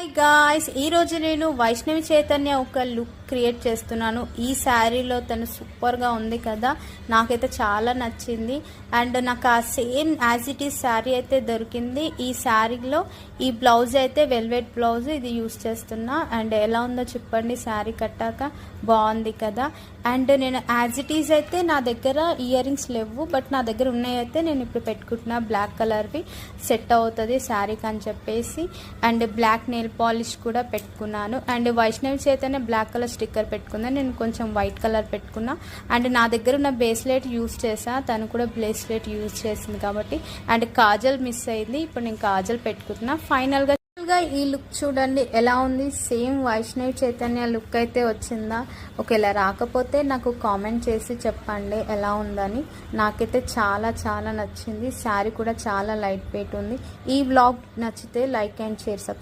Hi guys, ఈరోజు నేను వైష్ణవి చైతన్య ఒక లుక్ క్రియేట్ చేస్తున్నాను. ఈ శారీలో తను సూపర్గా ఉంది కదా, నాకైతే చాలా నచ్చింది. అండ్ నాకు ఆ same as it is sari అయితే దొరికింది. ఈ శారీలో ఈ బ్లౌజ్ అయితే వెల్వెట్ బ్లౌజ్ ఇది యూస్ చేస్తున్నా. అండ్ ఎలా ఉందో చెప్పండి, శారీ కట్టాక బాగుంది కదా. అండ్ నేను యాజ్ ఇట్ ఈస్ అయితే నా దగ్గర ఇయర్ రింగ్స్ లేవు, బట్ నా దగ్గర ఉన్నాయి అయితే నేను ఇప్పుడు పెట్టుకుంటున్నా. బ్లాక్ కలర్వి సెట్ అవుతుంది శారీకి అని చెప్పేసి. అండ్ బ్లాక్ నెయిల్ పాలిష్ కూడా పెట్టుకున్నాను. And Vaishnavi Chaitanya black colour sticker పెట్టుకున్నా, నేను కొంచెం వైట్ కలర్ పెట్టుకున్నా. అండ్ నా దగ్గర ఉన్న బ్రేస్లెట్ యూజ్ చేసా, తను కూడా బ్రేస్లెట్ యూజ్ చేసింది కాబట్టి. అండ్ కాజల్ మిస్ అయింది, ఇప్పుడు నేను కాజల్ పెట్టుకుంటున్నా. ఫైనల్గా ఈ లుక్ చూడండి ఎలా ఉంది. సేమ్ వైష్ణవి చైతన్య లుక్ అయితే వచ్చిందా? ఒకవేళ రాకపోతే నాకు కామెంట్ చేసి చెప్పండి ఎలా ఉందని. నాకైతే చాలా చాలా నచ్చింది. శారీ కూడా చాలా లైట్ వెయిట్ ఉంది. ఈ వ్లాగ్ నచ్చితే లైక్ అండ్ షేర్, సబ్స్క్రైబ్.